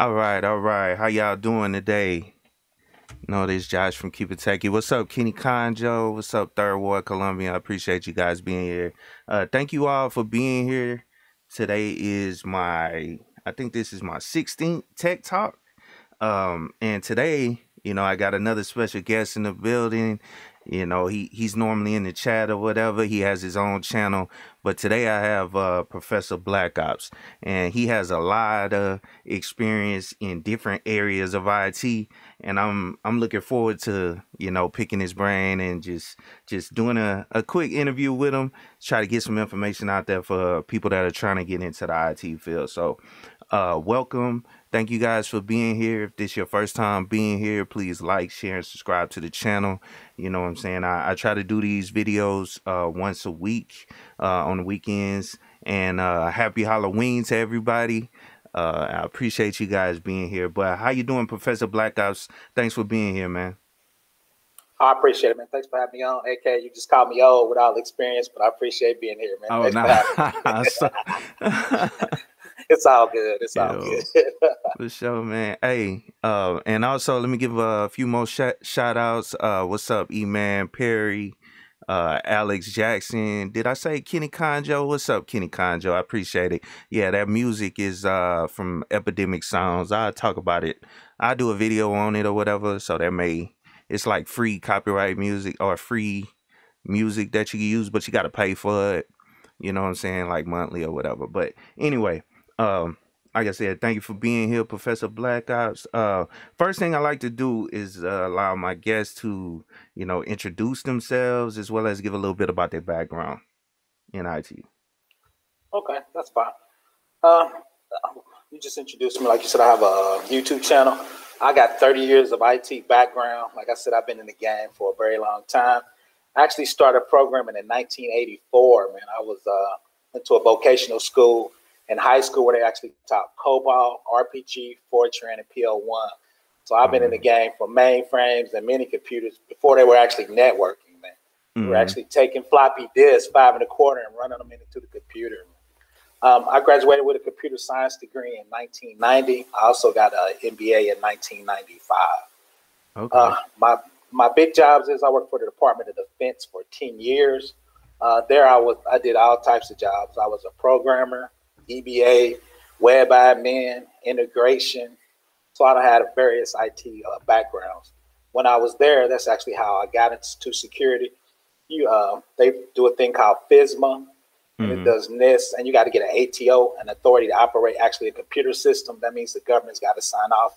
All right. How y'all doing today? No, this is Josh from KeepItTechie. What's up, Kenny Conjo? What's up, Third Ward, Columbia? I appreciate you guys being here. Thank you all for being here. Today is I think this is my 16th Tech Talk. And today, I got another special guest in the building. He's normally in the chat or whatever. He has his own channel, but today I have Professor Black Ops, and he has a lot of experience in different areas of IT. And I'm looking forward to picking his brain and just doing a quick interview with him, try to get some information out there for people that are trying to get into the IT field. So, welcome. Thank you guys for being here. If this is your first time being here, please like, share, and subscribe to the channel. You know what I'm saying? I try to do these videos once a week on the weekends. And happy Halloween to everybody. I appreciate you guys being here. But how you doing, Professor Black Ops? Thanks for being here, man. I appreciate it, man. Thanks for having me on. AK, you just called me old with all the experience, but I appreciate being here, man. Oh, Thanks for having me. It's all good. It's all good. For sure, man. Hey, and also let me give a few more shout outs. What's up, E-Man, Perry, Alex Jackson. Did I say Kenny Conjo? What's up, Kenny Conjo? I appreciate it. Yeah, that music is from Epidemic Sounds. I'll talk about it. I'll do a video on it or whatever. So it's like free copyright music or free music that you can use, but you got to pay for it. You know what I'm saying? Like monthly or whatever. But anyway, like I said, thank you for being here, Professor Black Ops. First thing I like to do is allow my guests to, introduce themselves as well as give a little bit about their background in IT. Okay, that's fine. You just introduced me. Like you said, I have a YouTube channel. I got 30 years of IT background. Like I said, I've been in the game for a very long time. I actually started programming in 1984, man. I was into a vocational school in high school where they actually taught COBOL, RPG, Fortran, and PL1. So I've been in the game for mainframes and mini computers before they were actually networking, man. We were actually taking floppy disks, 5 1/4, and running them into the computer. I graduated with a computer science degree in 1990. I also got an MBA in 1995. Okay. My big jobs is I worked for the Department of Defense for 10 years. There I did all types of jobs. I was a programmer, EBA, web admin, integration. So I had various IT backgrounds. When I was there, that's actually how I got into security. They do a thing called FISMA, and it does NIST, and you got to get an ATO, an authority to operate actually a computer system. That means the government's got to sign off.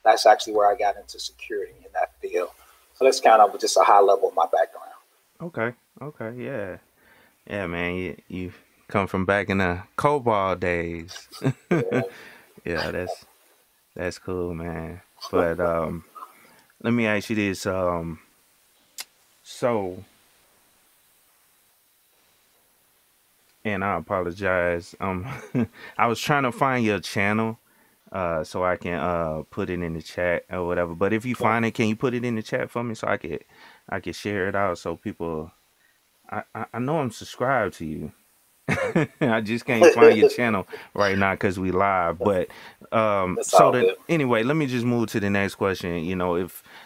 That's actually where I got into security in that field. So that's kind of just a high level of my background. Okay. Yeah, man. You come from back in the COBOL days. Yeah, that's cool, man. But let me ask you this. So, and I apologize. I was trying to find your channel so I can put it in the chat or whatever. But if you find it, can you put it in the chat for me so I could share it out so people I know I'm subscribed to you. I just can't find your channel right now because we live. But anyway, let me just move to the next question.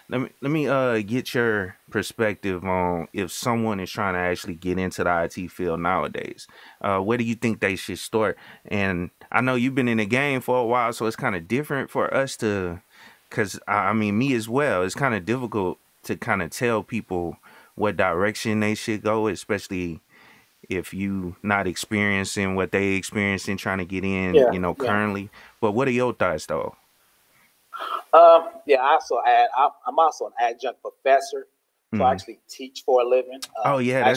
Let me get your perspective on if someone is trying to actually get into the IT field nowadays. Where do you think they should start? And I know you've been in the game for a while, so it's kind of different for us because I mean, me as well. It's kind of difficult to kind of tell people what direction they should go, especially if you not experiencing what they experiencing trying to get in, currently. But what are your thoughts, though? I'm also an adjunct professor, so I actually teach for a living. That's right. I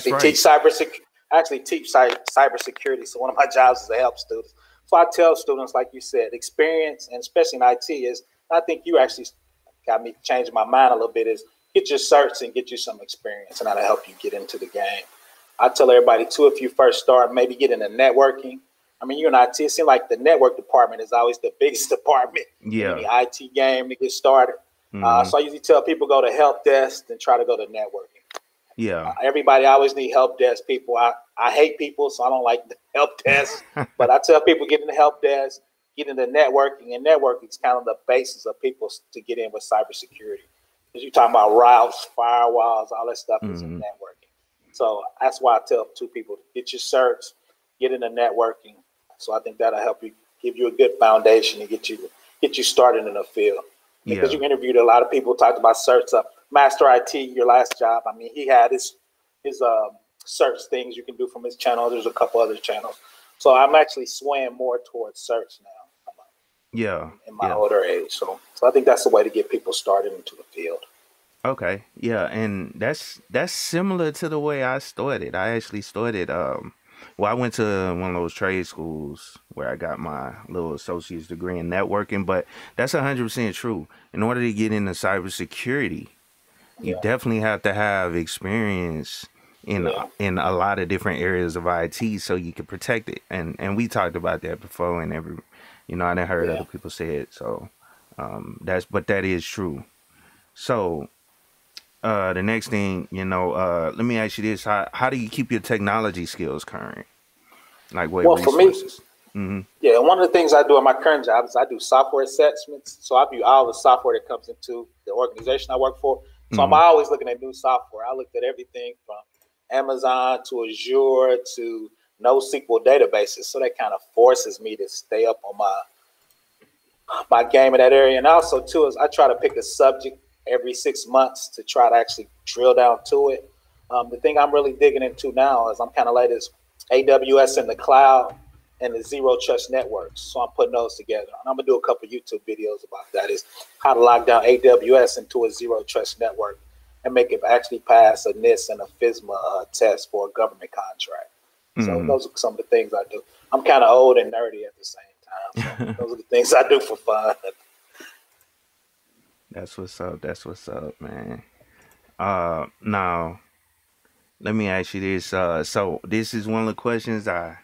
actually teach cybersecurity. So one of my jobs is to help students. So I tell students, like you said, experience, and especially in IT, is I think you actually got me changing my mind a little bit. Is get your certs and get you some experience, and that'll help you get into the game. I tell everybody too, if you first start, maybe get into networking. I mean, you're in IT. It seems like the network department is always the biggest department in the IT game to get started. So I usually tell people go to help desk and try to go to networking. Everybody always need help desk people. I hate people, so I don't like the help desk. But I tell people get in the help desk, get into networking, and networking is kind of the basis of people to get in with cybersecurity. Because you're talking about routes, firewalls, all that stuff is in networking. So that's why I tell people to get your certs, get into networking. So I think that'll help you, give you a good foundation and get you started in the field. Because you interviewed a lot of people, talked about certs. Master IT, your last job. I mean, he had his certs things you can do from his channel. There's a couple other channels. So I'm actually swaying more towards certs now. In my older age. So I think that's the way to get people started into the field. Okay. Yeah, and that's similar to the way I started. I actually started well, I went to one of those trade schools where I got my little associate's degree in networking, but that's 100% true. In order to get into cybersecurity, you definitely have to have experience in a lot of different areas of IT so you can protect it. And we talked about that before, and I done heard other people say it. So but that is true. So the next thing, let me ask you this: how do you keep your technology skills current? Like what resources? For me, one of the things I do in my current job is I do software assessments. So I view all the software that comes into the organization I work for. So I'm always looking at new software. I looked at everything from Amazon to Azure to NoSQL databases. So that kind of forces me to stay up on my game in that area. And also too is I try to pick a subject every 6 months to try to actually drill down to it. The thing I'm really digging into now is I'm kind of like this AWS in the cloud and the zero trust networks. So I'm putting those together. And I'm gonna do a couple of YouTube videos about that, is how to lock down AWS into a zero trust network and make it actually pass a NIST and a FISMA test for a government contract. So those are some of the things I do. I'm kind of old and nerdy at the same time. So those are the things I do for fun. That's what's up. That's what's up, man. Now let me ask you this. So this is one of the questions I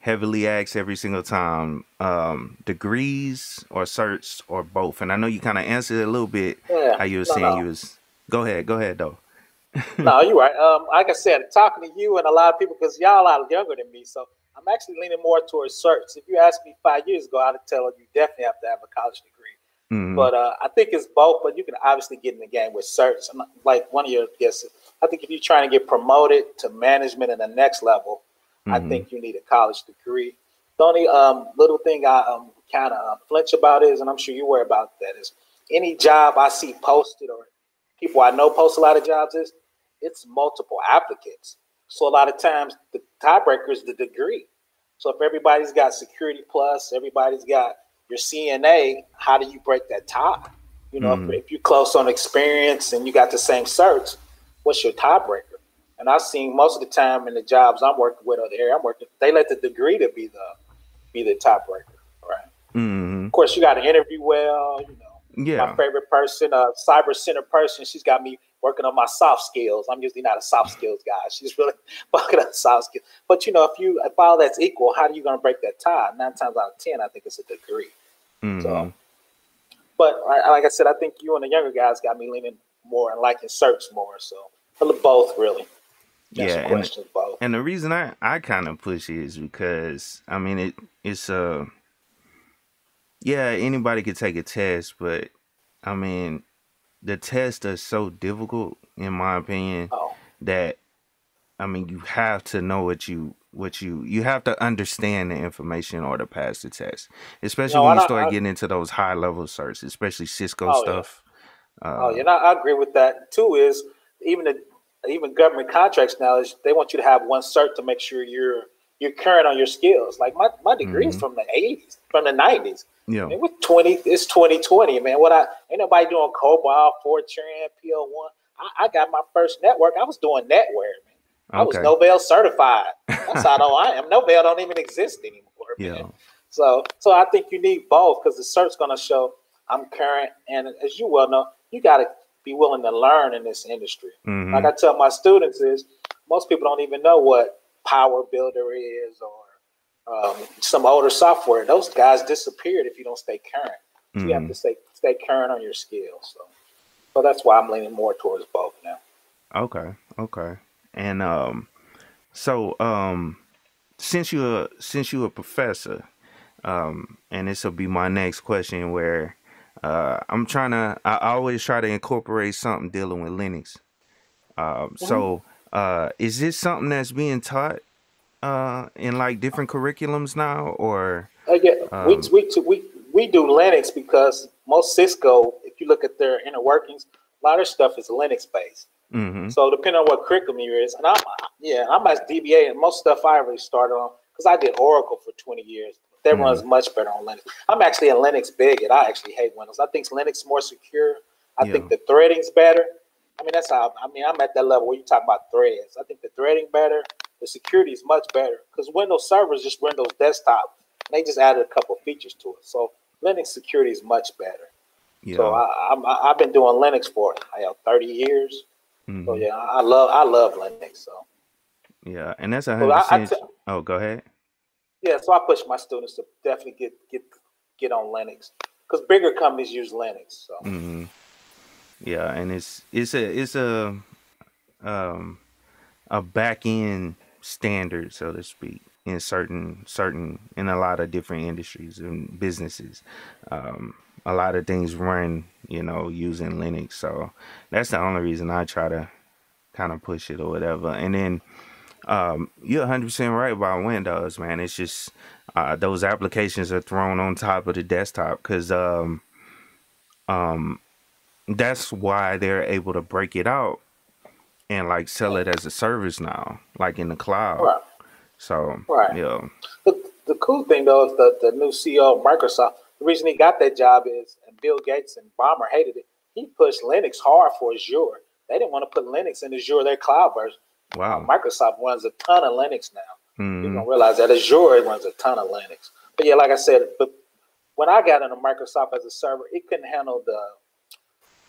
heavily ask every single time. Degrees or certs or both? And I know you kind of answered it a little bit. How you were saying you was. Go ahead though. No, you're right. Like I said, talking to you and a lot of people, because y'all a lot younger than me, so I'm actually leaning more towards certs. If you asked me 5 years ago, I'd tell you definitely have to have a college degree. But I think it's both, but you can obviously get in the game with certs. And like one of your guests, I think if you're trying to get promoted to management in the next level, I think you need a college degree. The only little thing I kind of flinch about is, and I'm sure you worry about that, is any job I see posted or people I know post a lot of jobs, it's multiple applicants. So a lot of times the tiebreaker is the degree. So if everybody's got Security Plus, everybody's got your CNA, how do you break that tie? If you're close on experience and you got the same certs, what's your tiebreaker? And I've seen most of the time in the jobs I'm working with or the area I'm working, they let the degree to be the tiebreaker, right? Of course, you got to interview well. My favorite person, cyber center person, she's got me working on my soft skills. I'm usually not a soft skills guy. She's really working on soft skills. But if all that's equal, how are you going to break that tie? 9 times out of 10, I think it's a degree. So, but like I said, I think you and the younger guys got me leaning more and liking certs more. So both really. Both. And the reason I kind of push it is because I mean it's anybody could take a test, but I mean the tests are so difficult in my opinion that I mean you have to know what you have to understand the information in order to pass the test, especially when you start getting into those high level certs, especially Cisco stuff. I agree with that too. Is even government contracts now is they want you to have one cert to make sure you're current on your skills. Like my degree is from the 80s, from the 90s. Yeah, I mean, it's 2020, man. Ain't nobody doing COBOL, Fortran, PL1. I got my first network. I was doing netware, man. I was Novell certified. That's how I am. Novell don't even exist anymore, man. So I think you need both, because the cert's going to show I'm current, and as you well know, you got to be willing to learn in this industry. Like I tell my students is, most people don't even know what Power Builder is or some older software. Those guys disappeared if you don't stay current. So you have to stay current on your skills. So that's why I'm leaning more towards both now. Okay. And since you're a professor, And this will be my next question where I always try to incorporate something dealing with Linux. So is this something that's being taught in like different curriculums now, or Yeah, um, we do Linux because most Cisco, if you look at their inner workings, a lot of stuff is Linux based. mm-hmm, So depending on what curriculum you're in, and I'm at DBA, and most stuff I already started on because I did Oracle for 20 years. That mm-hmm, runs much better on Linux. I'm actually a Linux bigot. I actually hate Windows. I think Linux is more secure. I think yeah, the threading's better. I mean, that's how. I mean, I'm at that level where you talk about threads. I think the threading better. The security is much better because Windows servers just Windows desktop. They just added a couple features to it. So Linux security is much better. So yeah, I've been doing Linux for 30 years. So mm-hmm, yeah, I love Linux. So, yeah, and that's so 100%. Oh, go ahead. yeah, so I push my students to definitely get on Linux because bigger companies use Linux. So Mm-hmm. Yeah, and it's um a back end standard, so to speak, in certain in a lot of different industries and businesses. Um, a lot of things run, using Linux, so that's the only reason I try to kind of push it or whatever. And then you're 100% right about Windows, man. It's just those applications are thrown on top of the desktop because um, that's why they're able to break it out and like sell it as a service now, like in the cloud. right, So right. yeah. The cool thing though is the new CEO of Microsoft. The reason he got that job is, and Bill Gates and Ballmer hated it. He pushed Linux hard for Azure. They didn't want to put Linux in Azure, their cloud version. Wow. Microsoft runs a ton of Linux now. People Hmm. don't realize that Azure runs a ton of Linux. But yeah, like I said, but when I got into Microsoft as a server, it couldn't handle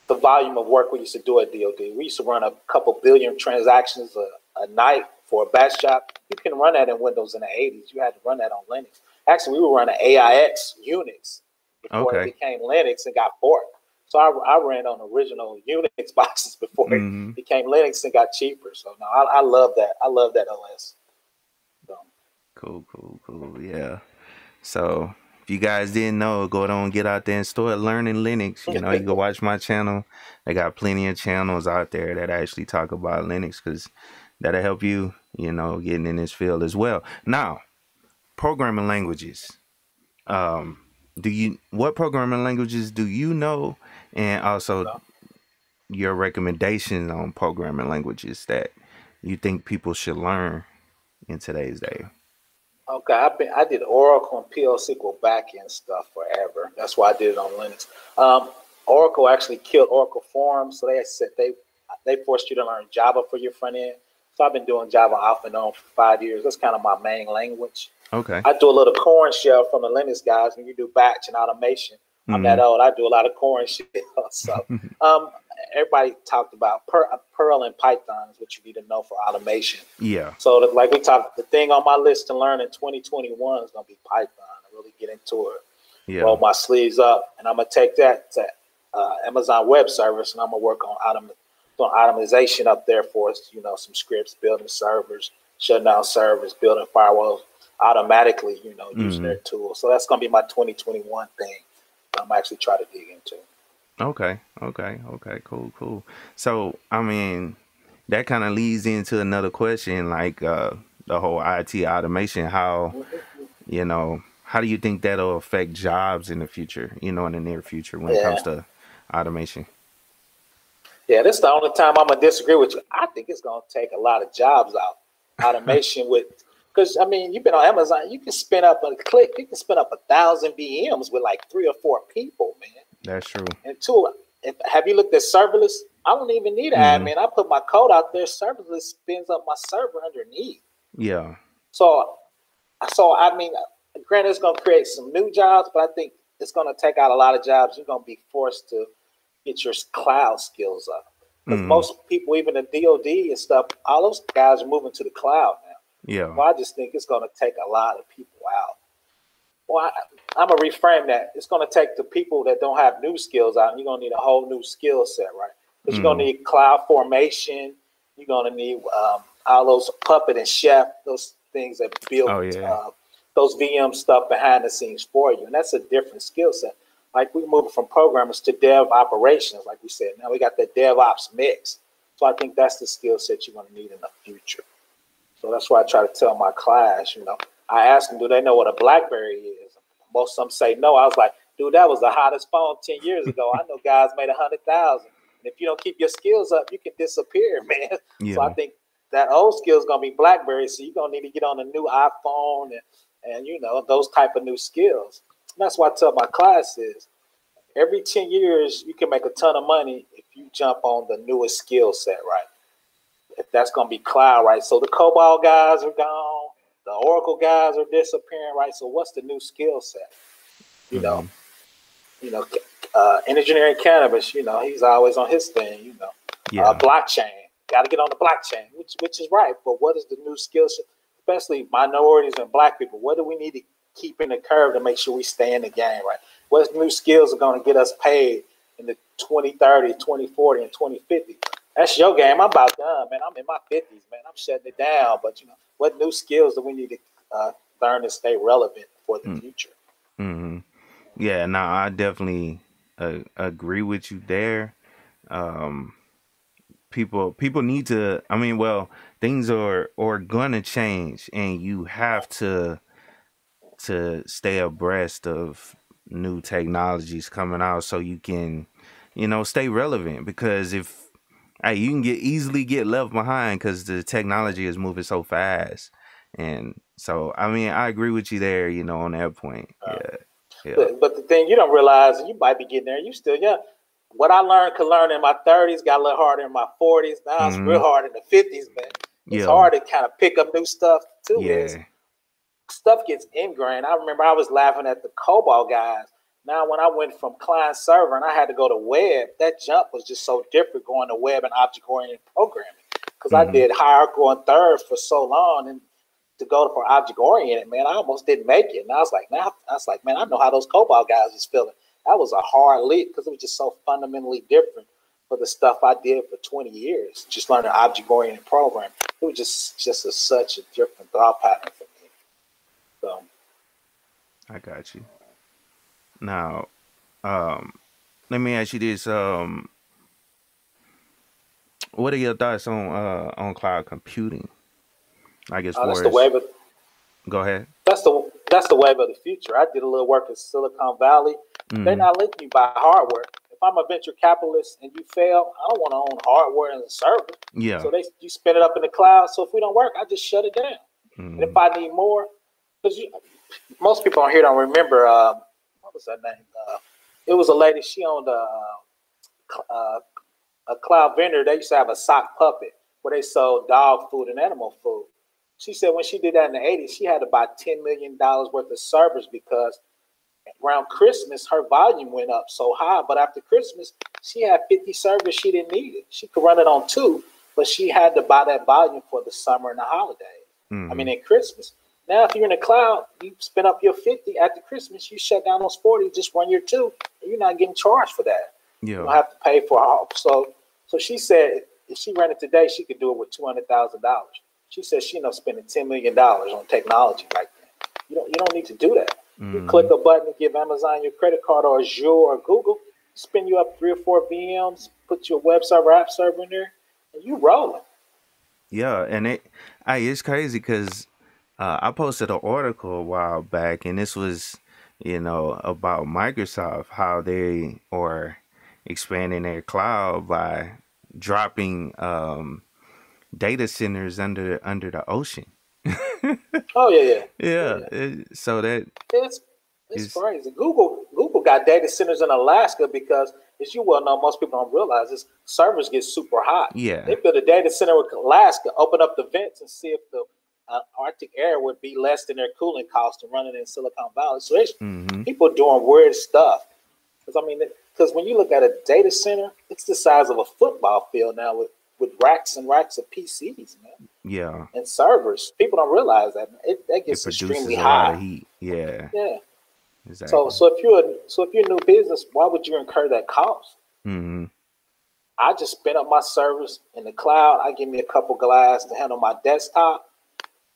the volume of work we used to do at DoD. We used to run a couple billion transactions a night for a batch job. You can run that in Windows in the 80s. You had to run that on Linux. Actually, we were running AIX Unix before it Okay. became Linux and got forked. So I ran on original Unix boxes before it Hmm. became Linux and got cheaper. So no, I love that. I love that OS. So, Cool, cool, cool. Yeah. So if you guys didn't know, go on, get out there and start learning Linux. You can watch my channel. I got plenty of channels out there that actually talk about Linux because that'll help you, getting in this field as well. Now, programming languages. Um, what programming languages do you know? And also so. your recommendations on programming languages that you think people should learn in today's day. Okay, I did Oracle and PL SQL backend stuff forever. That's why I did it on Linux. Oracle actually killed Oracle Forms, so they said they forced you to learn Java for your front end. So I've been doing Java off and on for 5 years. That's kind of my main language. Okay. I do a little corn shell from the Linux guys when you do batch and automation. I'm that Mm-hmm. old. I do a lot of corn shell. So um, everybody talked about Perl and Python is what you need to know for automation. Yeah. So like we talked, the thing on my list to learn in 2021 is going to be Python. I really get into it, roll Yeah. my sleeves up, and I'm going to take that to Amazon Web Service, and I'm going to work on automation up there for us. Some scripts, building servers, shutting down servers, building firewalls automatically. Using Mm-hmm. their tools. So that's going to be my 2021 thing. I'm actually trying to dig into. Okay. Okay. Okay. Cool. Cool. So, I mean, that kind of leads into another question, like the whole IT automation. How do you think that'll affect jobs in the future? In the near future when it comes Yeah. to automation. Yeah, this is the only time I'm gonna disagree with you. I think it's gonna take a lot of jobs out. Automation because I mean, you've been on Amazon, you can spin up a click, you can spin up 1,000 VMs with like 3 or 4 people, man. That's true. And two, have you looked at serverless? I don't even need an Mm-hmm. admin. I put my code out there. Serverless spins up my server underneath. Yeah. So, I mean, granted, it's gonna create some new jobs, but I think it's gonna take out a lot of jobs. You're gonna be forced to get your cloud skills up. Because Mm-hmm. most people, even the DoD and stuff, all those guys are moving to the cloud now. Yeah. Well, I just think it's going to take a lot of people out. Well, I'm going to reframe that. It's going to take the people that don't have new skills out, and you're going to need a whole new skill set, right? Because you're going Mm-hmm. to need cloud formation. You're going to need all those Puppet and Chef, those things that build Oh yeah. those VM stuff behind the scenes for you. And that's a different skill set. Like we moving from programmers to dev operations, like we said. Now we got the DevOps mix. So I think that's the skill set you're going to need in the future. So that's why I try to tell my class, you know, I ask them, do they know what a BlackBerry is? Most of them say no. I was like, dude, that was the hottest phone 10 years ago. I know guys made 100,000. And if you don't keep your skills up, you can disappear, man. Yeah. So I think that old skill is going to be BlackBerry. So you're going to need to get on a new iPhone and you know, those type of new skills. And that's what I tell my class is every 10 years, you can make a ton of money if you jump on the newest skill set, right? If that's going to be cloud, right? So the COBOL guys are gone. The Oracle guys are disappearing, right? So what's the new skill set? You know, engineering cannabis, you know, he's always on his thing, you know. Blockchain, got to get on the blockchain, which is right. But what is the new skill set? Especially minorities and black people, what do we need to keep in the curve to make sure we stay in the game, right? What new skills are going to get us paid in the 2030, 2040, and 2050? That's your game. I'm about done, man. I'm in my 50s, man. I'm shutting it down. But, you know, what new skills do we need to learn to stay relevant for the future? Yeah, no, I definitely agree with you there. People need to, I mean, well, things are gonna change, and you have to stay abreast of new technologies coming out so you can, you know, stay relevant. Because if you can easily get left behind because the technology is moving so fast. And so, I mean, I agree with you there, you know, on that point. Yeah. But the thing you don't realize, you might be getting there, you still young. What I could learn in my 30s got a little harder in my 40s. Now it's real hard in the 50s, man. It's hard to kind of pick up new stuff too. Stuff gets ingrained. I remember I was laughing at the COBOL guys. Now, when I went from client server and I had to go to web, that jump was just so different going to web and object-oriented programming. Because I did hierarchical and thirds for so long, and to go for object-oriented, man, I almost didn't make it. And I was like, man, I know how those COBOL guys was feeling. That was a hard leap because it was just so fundamentally different for the stuff I did for 20 years, just learning object-oriented programming. It was just such a different thought pattern for me. So, I got you. Now, let me ask you this: what are your thoughts on cloud computing? I guess that's the wave of. Go ahead. That's the wave of the future. I did a little work in Silicon Valley. They're not letting you buy hardware. If I'm a venture capitalist and you fail, I don't want to own hardware and a server. Yeah. So you spin it up in the cloud. So if we don't work, I just shut it down. And if I need more, because most people on here don't remember. What was her name? It was a lady. She owned a cloud vendor. They used to have a sock puppet where they sold dog food and animal food. She said when she did that in the 80s, she had to buy $10 million worth of servers because around Christmas, her volume went up so high. But after Christmas, she had 50 servers. She didn't need it. She could run it on 2, but she had to buy that volume for the summer and the holidays. I mean, in Christmas. Now, if you're in the cloud, you spin up your 50 after Christmas, you shut down those 40, just run your 2, and you're not getting charged for that. You don't have to pay for all. So she said if she ran it today, she could do it with $200,000. She said she ended up spending $10 million on technology like that. You don't need to do that. You click a button and give Amazon your credit card or Azure or Google, spin you up 3 or 4 VMs, put your web server, app server in there, and you rolling. Yeah, and it's crazy because I posted an article a while back, and this was, you know, about Microsoft, how they are expanding their cloud by dropping data centers under the ocean. Oh yeah. So that it's crazy. Google got data centers in Alaska because, as you well know, most people don't realize this, servers get super hot. Yeah. They built a data center with Alaska, open up the vents and see if the Arctic air would be less than their cooling cost to run it in Silicon Valley. So there's people doing weird stuff. Because when you look at a data center, it's the size of a football field now with racks and racks of PCs, man. Yeah. And servers. People don't realize that. That gets extremely hot. A lot of heat. Yeah. Yeah. Exactly. So if you're a new business, why would you incur that cost? I just spin up my servers in the cloud. I give me a couple glass to handle my desktop.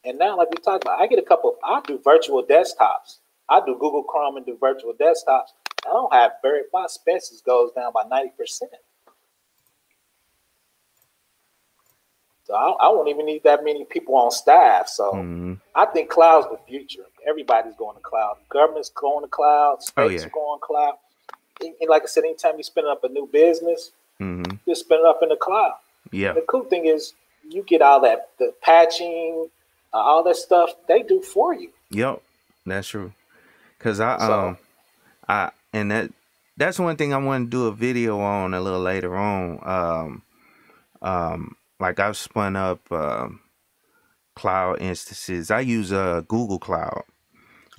And now, like we talked about, I do virtual desktops. I do Google Chrome and do virtual desktops. I don't have my expenses goes down by 90%. So I won't even need that many people on staff. So I think cloud's the future. Everybody's going to cloud. Government's going to cloud. States are going to cloud. And like I said, anytime you spin up a new business, you spin it up in the cloud. Yeah. And the cool thing is you get all that, the patching, all that stuff they do for you. Yep, that's true. Cause that's one thing I want to do a video on a little later on. Like I've spun up cloud instances. I use Google Cloud.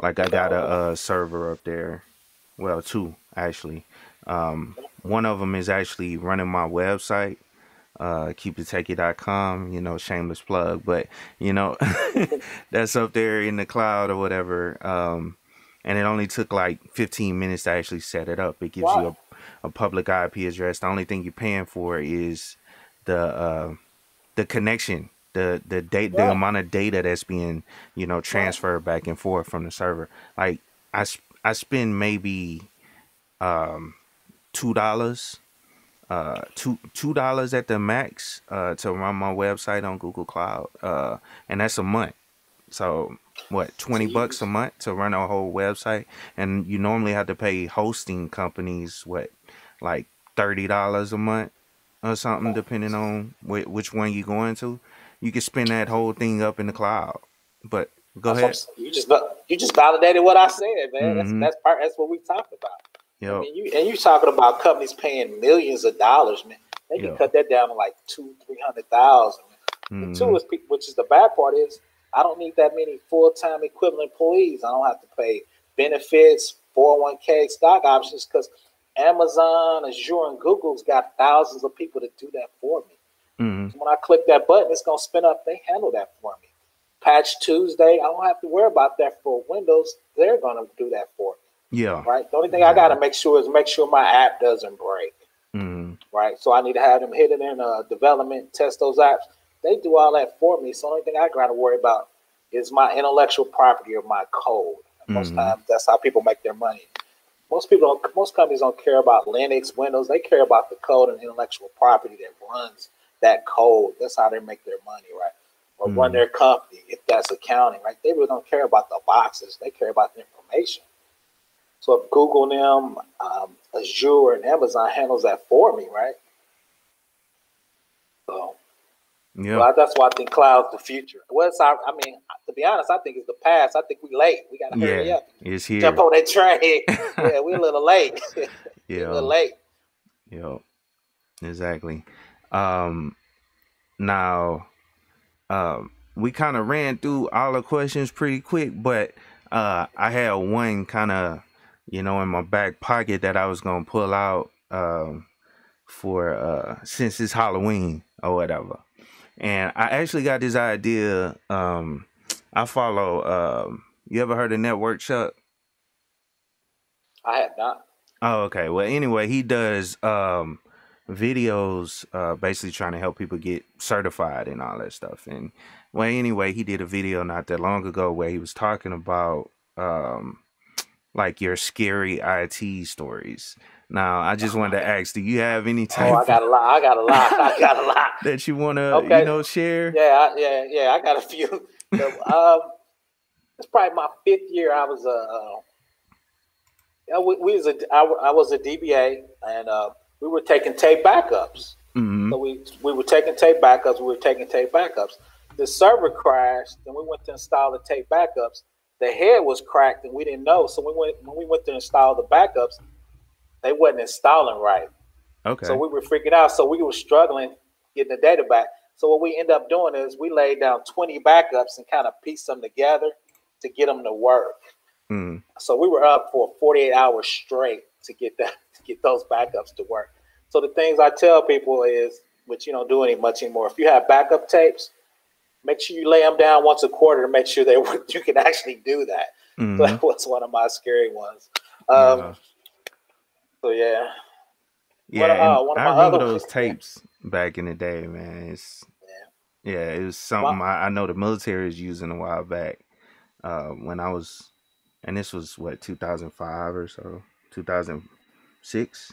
Like I got a server up there. Well, two actually. One of them is actually running my website, KeepItTechie.com. You know, shameless plug, but you know, that's up there in the cloud or whatever. And it only took like 15 minutes to actually set it up. It gives you a public IP address. The only thing you're paying for is the connection, the data, the amount of data that's being, you know, transferred back and forth from the server. Like I spend maybe $2, $2 at the max to run my website on Google Cloud, and that's a month. So what, $20 a month to run a whole website, and you normally have to pay hosting companies what, like $30 a month or something, depending on which one you're going to. You can spin that whole thing up in the cloud. But go ahead. You just validated what I said, man. That's what we talked about. Yep. I mean, you talking about companies paying millions of dollars, man. They can cut that down to like $200,000-300,000. And two is, which is the bad part, is I don't need that many full-time equivalent employees. I don't have to pay benefits, 401k, stock options, because Amazon, Azure, and Google's got thousands of people to do that for me. So when I click that button, it's going to spin up. They handle that for me. Patch Tuesday, I don't have to worry about that for Windows. They're going to do that for me. Yeah. Right. The only thing I got to make sure my app doesn't break. Right. So I need to have them hit it in development, test those apps. They do all that for me. So the only thing I got to worry about is my intellectual property or my code. Most times, that's how people make their money. Most companies don't care about Linux, Windows. They care about the code and intellectual property that runs that code. That's how they make their money, right? Or run their company, if that's accounting, right? They really don't care about the boxes. They care about the information. So if Google, Azure, and Amazon handles that for me, right? So that's why I think cloud's the future. To be honest, I think it's the past. I think we late. We got to hurry up. It's here. Jump on that train. Yeah, we're a little late. We're a little late. Yeah, exactly. Now, we kind of ran through all the questions pretty quick, but I had one kind of, in my back pocket that I was gonna pull out for since it's Halloween or whatever. And I actually got this idea. I follow. You ever heard of Network Chuck? I have not. Oh, okay. Well, anyway, he does videos basically trying to help people get certified and all that stuff. And well, anyway, he did a video not that long ago where he was talking about like your scary IT stories. Now, I just wanted to ask, do you have any type? I got a lot. That you want to, share? Yeah. I got a few. It's probably my 5th year. I was I was a DBA, and we were taking tape backups. So we were taking tape backups. The server crashed, and we went to install the tape backups. The head was cracked, and we didn't know. So when we went to install the backups, they wasn't installing right. Okay. So we were freaking out. So we were struggling getting the data back. So what we ended up doing is we laid down 20 backups and kind of pieced them together to get them to work. So we were up for 48 hours straight to get those backups to work. So the things I tell people is, which you don't do much anymore, if you have backup tapes, make sure you lay them down once a quarter to make sure you can actually do that. So that was one of my scary ones. So yeah. Yeah, I remember those tapes back in the day, man. Yeah, it was something Well, I know the military is using a while back. When I was, and this was what 2005 or so, 2006.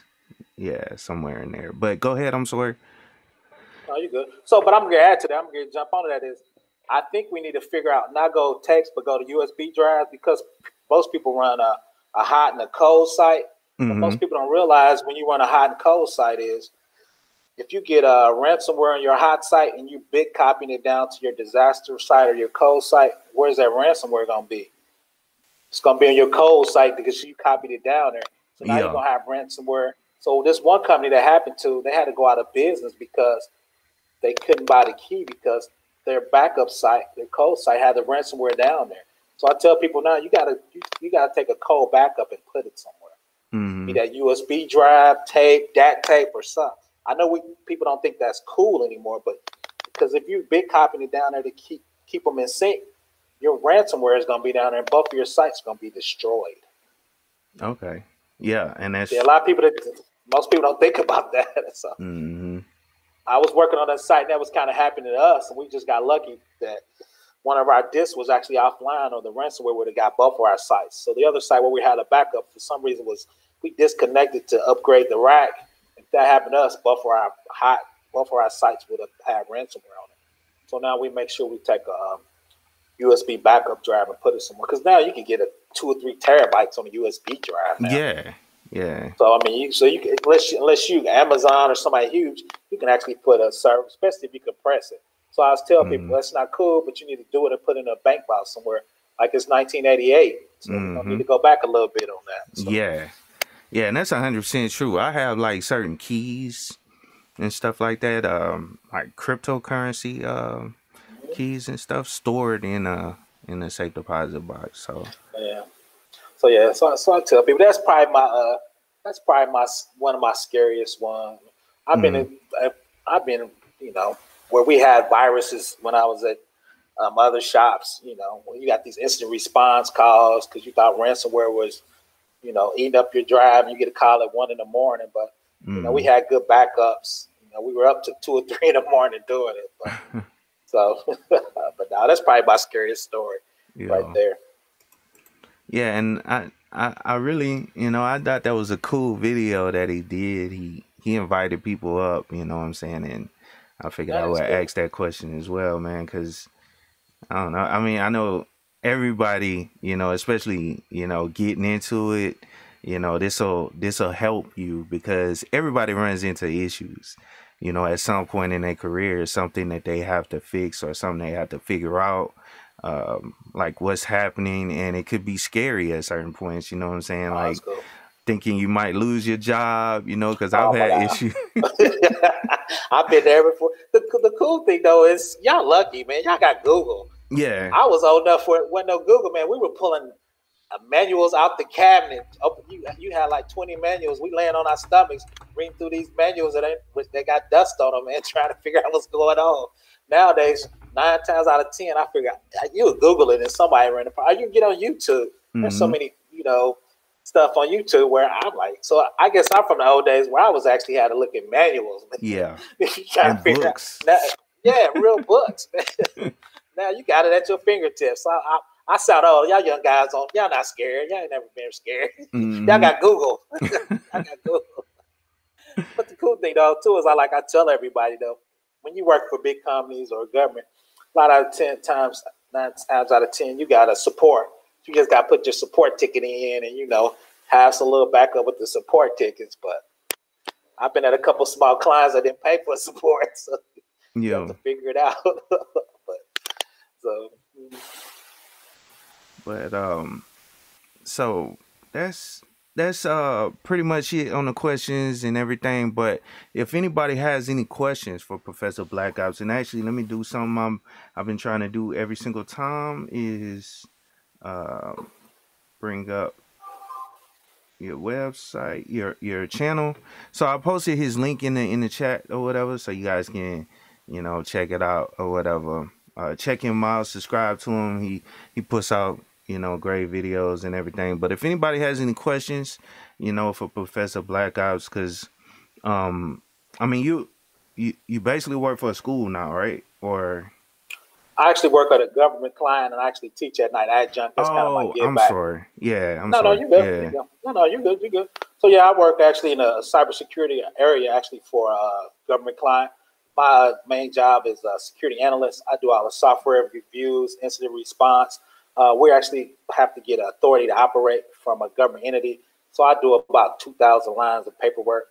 Yeah, somewhere in there. But go ahead. I'm sorry. no, you good. So, but I'm gonna add to that. I'm gonna jump onto that. Is I think we need to figure out not go text, but go to USB drives because most people run a hot and a cold site. But Mm-hmm. most people don't realize when you run a hot and cold site is if you get a ransomware on your hot site and you big copying it down to your disaster site or your cold site, where's that ransomware gonna be? It's gonna be on your cold site because you copied it down there. So now you're Yeah. gonna have ransomware. So this one company that happened to, they had to go out of business because they couldn't buy the key because their backup site, their cold site, had the ransomware down there. So I tell people now, you gotta take a cold backup and put it somewhere. Be Mm-hmm. that USB drive, tape, DAT tape, or something. I know people don't think that's cool anymore, but because if you big copying it down there to keep them in sync, your ransomware is gonna be down there, and both of your sites are gonna be destroyed. Okay. Yeah, and See, a that's. lot of people most people don't think about that. So Mm-hmm. I was working on that site, and that was kind of happening to us, and we just got lucky that one of our disks was actually offline, or the ransomware would have got both of our sites. So the other site where we had a backup for some reason was we disconnected to upgrade the rack. If that happened to us, both of our sites would have had ransomware on it. So now we make sure we take a USB backup drive and put it somewhere because now you can get a 2 or 3 terabytes on a USB drive now. Yeah. Yeah. So I mean, you can, unless you Amazon or somebody huge, you can actually put a server, especially if you compress it. So I was telling people Mm-hmm. that's not cool, but you need to do it and put it in a bank file somewhere, like it's 1988. So we're gonna need Mm-hmm. to go back a little bit on that. So Yeah. Yeah, and that's 100% true. I have like certain keys and stuff like that, like cryptocurrency keys and stuff stored in a safe deposit box. So yeah, so I tell people that's probably my one of my scariest ones. I've been mm, in, I've been where we had viruses when I was at other shops. When you got these instant response calls because you thought ransomware was eating up your drive, and you get a call at 1 in the morning. But we mm. had good backups. We were up to 2 or 3 in the morning doing it. But so, but now that's probably my scariest story right Yeah. there. Yeah, and I really, I thought that was a cool video that he did. He invited people up, you know what I'm saying? And I figured I That would is cool. ask that question as well, man, because I don't know. I mean, I know everybody, especially, getting into it, this'll help you because everybody runs into issues, at some point in their career, something that they have to fix or something they have to figure out, like what's happening, and it could be scary at certain points, you know what I'm saying? Oh, that's Like cool. thinking you might lose your job, because I've Oh my had god. issues. I've been there before. The cool thing though is y'all lucky, man. Y'all got Google. Yeah. I was old enough for it when no Google, man. We were pulling manuals out the cabinet. You had like 20 manuals. We laying on our stomachs reading through these manuals they got dust on them, man, trying to figure out what's going on. Nowadays, 9 times out of 10, I figure out you would Google it and somebody ran it. Or you can get on YouTube. There's so Hmm. many, stuff on YouTube where I'm like, so I guess I'm from the old days where I was actually had to look at manuals, man. Yeah. Trying to And figure out books. now, yeah, real books, man. Now you got it at your fingertips. I sound old. Y'all young guys y'all not scared. Y'all ain't never been scared. Y'all Hmm. got Google. Y'all got Google. But the cool thing though too is I tell everybody though, when you work for big companies or government, a lot out of 10 times, 9 times out of 10, you got a support. You just got to put your support ticket in and have some little backup with the support tickets. But I've been at a couple small clients that didn't pay for support, so you have Yeah. to figure it out. But so But so that's pretty much it on the questions and everything. But if anybody has any questions for Professor Black Ops, and actually let me do something I've been trying to do every single time is bring up your website, your channel. So I posted his link in the chat or whatever, so you guys can check it out or whatever. Check him out, subscribe to him. He puts out great videos and everything. But if anybody has any questions, for Professor Black Ops, because um I mean you basically work for a school now, right? or? I actually work at a government client and I actually teach at night adjunct. That's kind of my Oh, give I'm back. sorry. Yeah, I'm No, sorry. you're good. Yeah. You're good. No, you're good. You're good. So yeah, I work actually in a cybersecurity area actually for a government client. My main job is a security analyst. I do all the software reviews, incident response. We actually have to get authority to operate from a government entity. So I do about 2,000 lines of paperwork.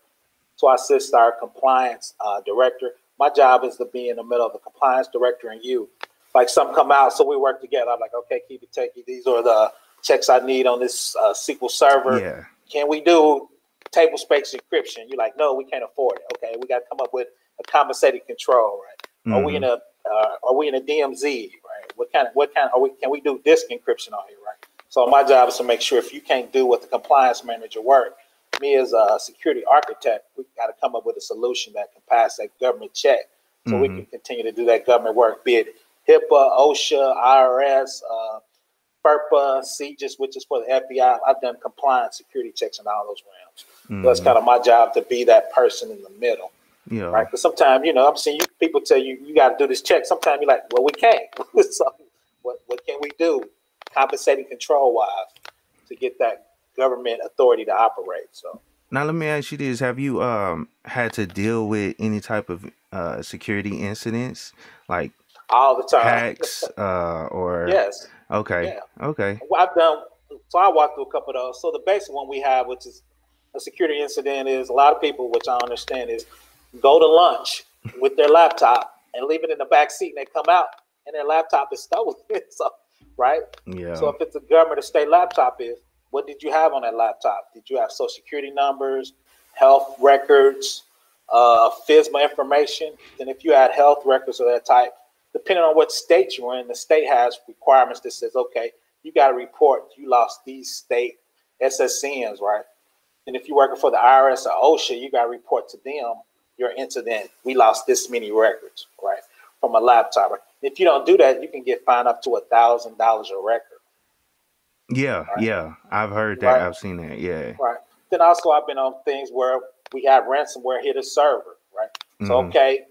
So I assist our compliance director. My job is to be in the middle of the compliance director and you. Like some come out, so we work together. I'm like, okay, KeepItTechie, these are the checks I need on this SQL server. Yeah. Can we do table space encryption? You're like, no, we can't afford it. Okay, we got to come up with a compensated control, right? Are we in a DMZ, right? What kind are we? Can we do disk encryption on here, right? So my job is to make sure if you can't do what the compliance manager work, me as a security architect, we got to come up with a solution that can pass that government check, so we can continue to do that government work, be it HIPAA, OSHA, IRS, FERPA, CISSP, which is for the FBI. I've done compliance security checks in all those realms. So that's kind of my job, to be that person in the middle. Yeah. Right. Because sometimes, I'm seeing people tell you, you got to do this check. Sometimes you're like, well, we can't. So what can we do compensating control wise to get that government authority to operate? So now let me ask you this. Have you had to deal with any type of security incidents, like all the time. hacks or? Yes. Okay. Yeah. Okay. Well, I walked through a couple of those. So the basic one we have, which is a security incident, is a lot of people, which I understand, is go to lunch with their laptop and leave it in the back seat, and they come out and their laptop is stolen. So, right? Yeah. So if it's a government or state laptop, what did you have on that laptop? Did you have social security numbers, health records, FISMA information? Then if you had health records of that type, depending on what state you're in, the state has requirements that says, okay, you got to report you lost these state SSNs, right? And if you're working for the IRS or OSHA, you got to report to them your incident. We lost this many records, right, from a laptop. If you don't do that, you can get fined up to $1,000 a record. Yeah, right? yeah, I've heard that. Right. I've seen that. Yeah. Right. Then also I've been on things where we have ransomware hit a server, right? So okay,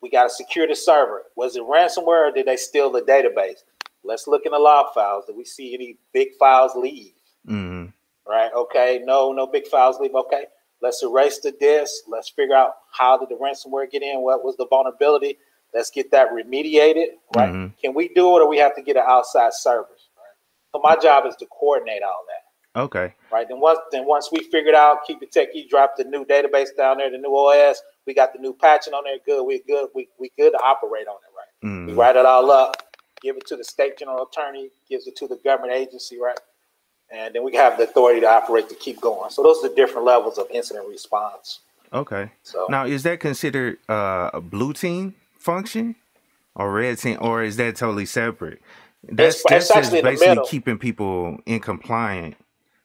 we got to secure the server. Was it ransomware or did they steal the database? Let's look in the log files. Did we see any big files leave? Right. Okay. No big files leave. Okay. Let's erase the disk. Let's figure out how did the ransomware get in? What was the vulnerability? Let's get that remediated. Right. Can we do it, or we have to get an outside service? Right. So my job is to coordinate all that. Okay. Right. Then once we figured out, KeepItTechie dropped the new database down there, the new OS. We got the new patching on there. Good. We good. We good to operate on it. Right. We write it all up, give it to the state general attorney, gives it to the government agency. Right. And then we have the authority to operate to keep going. So those are the different levels of incident response. Okay. So now, is that considered a blue team function or red team, or is that totally separate? That's actually in basically the middle. Keeping people in compliant,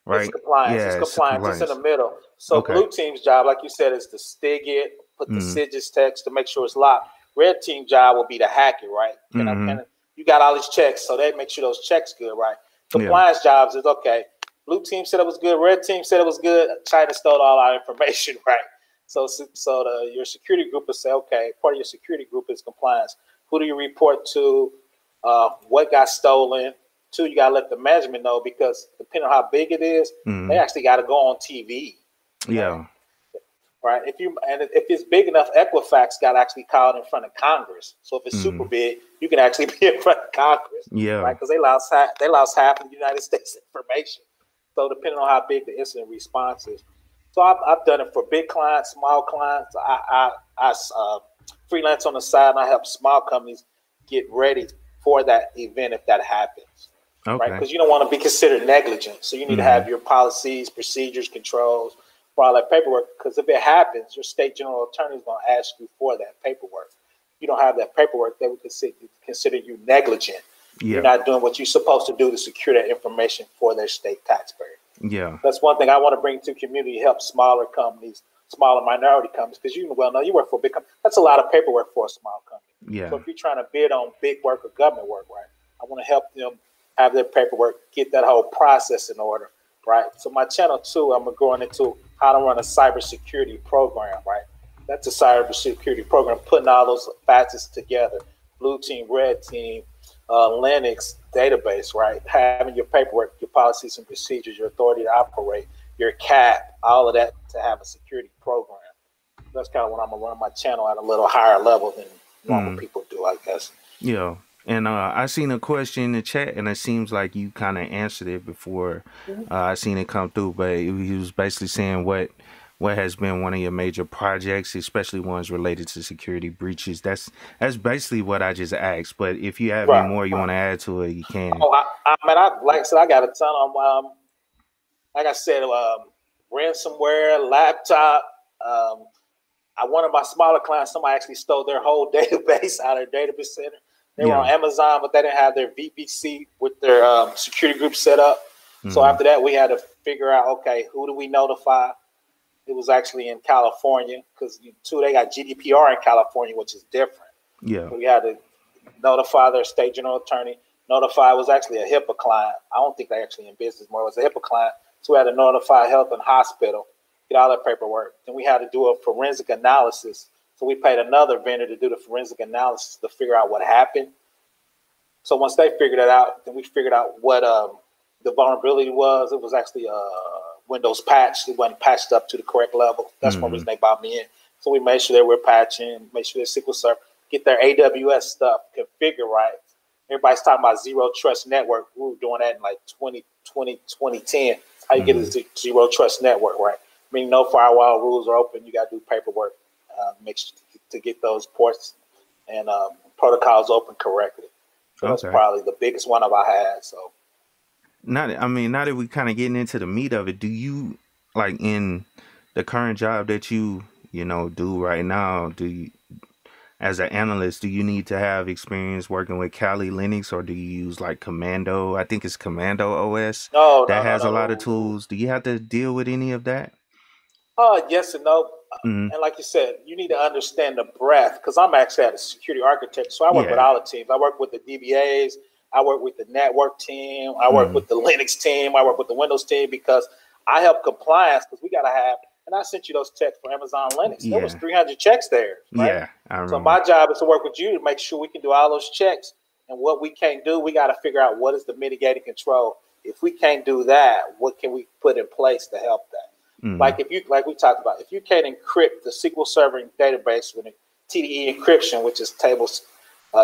right? It's compliance. Yeah, it's compliance. It's in the middle. So okay. Blue team's job, like you said, is to stig it, put the SIGIS text to make sure it's locked. Red team job will be to hack it, right? You got all these checks, so they make sure those checks good, right? Compliance jobs is okay. Blue team said it was good. Red team said it was good. China stole all our information, right? So your security group will say, okay, part of your security group is compliance. Who do you report to? What got stolen? Two, you gotta let the management know, because depending on how big it is, they actually got to go on TV. Yeah. Right. If it's big enough, Equifax got actually called in front of Congress. So if it's super big, you can actually be in front of Congress. Yeah. Right. Because they lost half of the United States information. So depending on how big the incident response is. So I've done it for big clients, small clients. I freelance on the side, and I help small companies get ready for that event if that happens. Okay. Right. Because you don't want to be considered negligent. So you need to have your policies, procedures, controls for all that paperwork. Because if it happens, your state general attorney is going to ask you for that paperwork. You don't have that paperwork, they would consider you negligent. Yeah. You're not doing what you're supposed to do to secure that information for their state taxpayer. Yeah. That's one thing I want to bring to community, help smaller companies, smaller minority companies, because you well know you work for a big company. That's a lot of paperwork for a small company. Yeah. So if you're trying to bid on big work or government work, right, I want to help them have their paperwork, get that whole process in order, right? So my channel too, I'm going into how to run a cybersecurity program, right? That's a cybersecurity program, putting all those facets together. Blue team, red team, Linux database, right? Having your paperwork, your policies and procedures, your authority to operate, your CAP, all of that to have a security program. That's kind of what I'm gonna run my channel at a little higher level than normal people do, I guess. Yeah. And I seen a question in the chat, and it seems like you kind of answered it before. I seen it come through, but he was basically saying what has been one of your major projects, especially ones related to security breaches. That's basically what I just asked. But if you have any more you want to add to it, you can. Oh, I mean, like I said, I got a ton of like I said, ransomware, laptop. One of my smaller clients, somebody actually stole their whole database out of their database center. They were on Amazon, but they didn't have their VPC with their security group set up. So after that, we had to figure out, okay, who do we notify? It was actually in California because they got GDPR in California, which is different. Yeah, so we had to notify their state general attorney. Notify was actually a HIPAA client. I don't think they actually in business more. It was a HIPAA client. So we had to notify health and hospital, get all that paperwork. Then we had to do a forensic analysis. So we paid another vendor to do the forensic analysis to figure out what happened. So once they figured it out, then we figured out what the vulnerability was. It was actually a Windows patch. It wasn't patched up to the correct level. That's one reason they bought me in. So we made sure they were patching, made sure their SQL Server, get their AWS stuff configured right. Everybody's talking about zero trust network. We were doing that in like 2020, 2010. How you get a zero trust network, right? I mean, no firewall rules are open. You got to do paperwork, make sure to get those ports and protocols open correctly. So that's probably the biggest one I had. So now that we kind of getting into the meat of it, do you, like, in the current job that you do right now, do you, as an analyst, do you need to have experience working with Kali Linux, or do you use like Commando? I think it's Commando OS that has a lot of tools. Do you have to deal with any of that? Yes and no. And like you said, you need to understand the breadth, because I'm actually a security architect. So I work with all the teams. I work with the DBAs. I work with the network team. I work with the Linux team. I work with the Windows team, because I help compliance, because we got to have, and I sent you those checks for Amazon Linux. There was 300 checks there. Right? Yeah, I remember. So my job is to work with you to make sure we can do all those checks. And what we can't do, we got to figure out what is the mitigating control. If we can't do that, what can we put in place to help that? Like we talked about, if you can't encrypt the SQL Server database with a TDE encryption, which is tables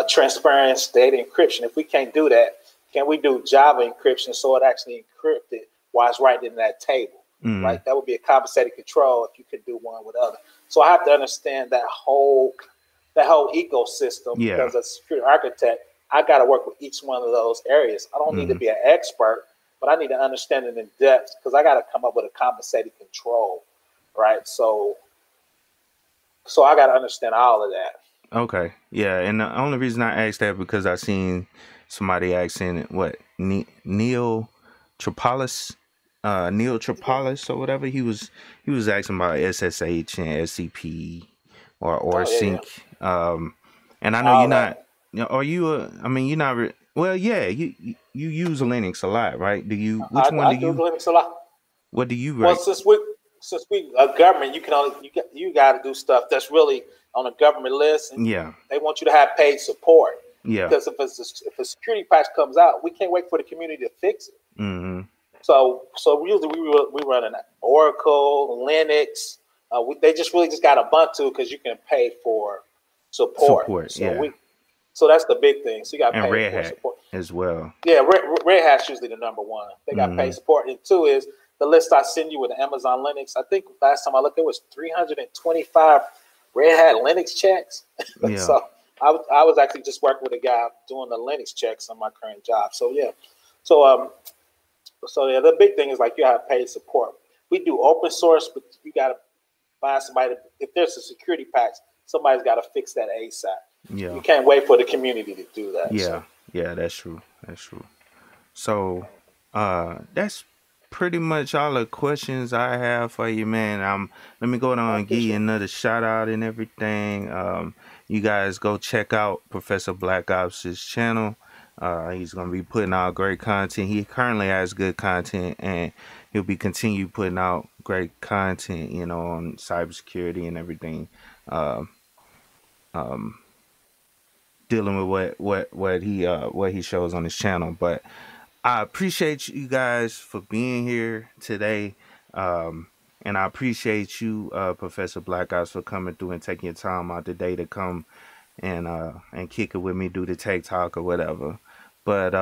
transparent data encryption, if we can't do that, can we do Java encryption so it actually encrypted while it's right in that table? Right, that would be a compensated control if you could do one with other. So I have to understand that whole ecosystem, because as a security architect, I got to work with each one of those areas. I don't need to be an expert, but I need to understand it in depth, because I got to come up with a compensated control, right? So I got to understand all of that. Okay, yeah, and the only reason I asked that because I seen somebody asking what Neil Tropolis or whatever, he was asking about SSH and SCP or sync. And I know you're not. Are you? I mean, you're not. Well, yeah, you use Linux a lot, right? Do you? Which one do you? I use Linux a lot. What do you write? Well, since we government, you got to do stuff that's really on a government list, and they want you to have paid support. Yeah. Because if a security patch comes out, we can't wait for the community to fix it. So usually we run an Oracle, Linux. They just got Ubuntu, because you can pay for support. So that's the big thing. So you got and paid Red for Hat support as well. Yeah, Red Hat's usually the number one. They got paid support. And two is the list I send you with Amazon Linux. I think last time I looked, there was 325 Red Hat Linux checks. So I was actually just working with a guy doing the Linux checks on my current job. So yeah. So the big thing is, like, you have paid support. We do open source, but you got to find somebody. If there's a security patch, somebody's got to fix that ASAP. Yeah. You can't wait for the community to do that. Yeah, that's true. So that's pretty much all the questions I have for you, man. Let me go down and give you another shout out and everything. You guys go check out Professor Black Ops' channel. He's gonna be putting out great content. He currently has good content, and he'll be continue putting out great content, you know, on cybersecurity and everything. Uh, um, Dealing with what he shows on his channel. But I appreciate you guys for being here today. And I appreciate you, Professor Blackops, for coming through and taking your time out today to come and kick it with me, do the tech talk or whatever. But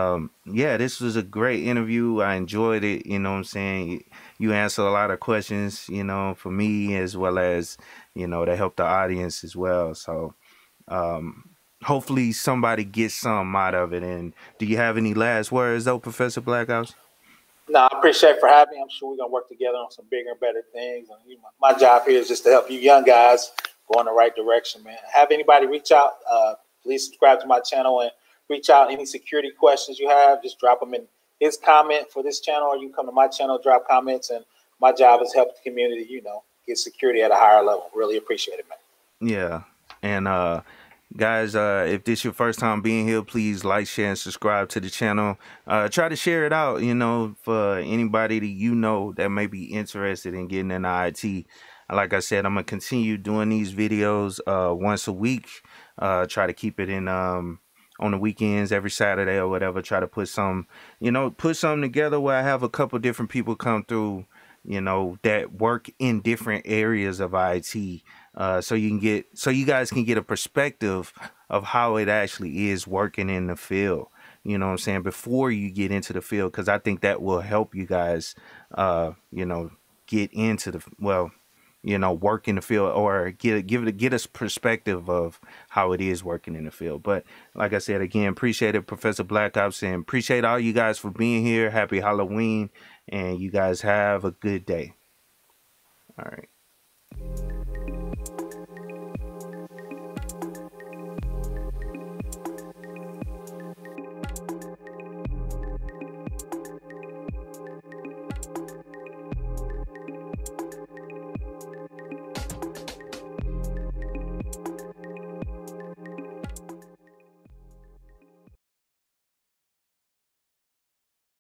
yeah, this was a great interview. I enjoyed it. You know what I'm saying? You answered a lot of questions, you know, for me as well as, you know, to help the audience as well. So um, hopefully somebody gets some out of it. And do you have any last words though, Professor Blackops? No, I appreciate for having me. I'm sure we're gonna work together on some bigger and better things. And my job here is just to help you young guys go in the right direction, man. Have anybody reach out, please subscribe to my channel and reach out. Any security questions you have, just drop them in his comment for this channel, or you can come to my channel, drop comments, and my job is help the community, you know, get security at a higher level. Really appreciate it, man. Yeah. And guys, if this is your first time being here, please like, share, and subscribe to the channel. Try to share it out, you know, for anybody that you know that may be interested in getting into IT. Like I said, I'm gonna continue doing these videos once a week. Try to keep it in on the weekends, every Saturday or whatever. Try to put some, you know, put something together where I have a couple different people come through, you know, that work in different areas of IT. So you guys can get a perspective of how it actually is working in the field. You know what I'm saying? Before you get into the field, because I think that will help you guys, you know, get into the, well, you know, work in the field, or get us perspective of how it is working in the field. But like I said, again, appreciate it, Professor Blackops, and appreciate all you guys for being here. Happy Halloween, and you guys have a good day. All right.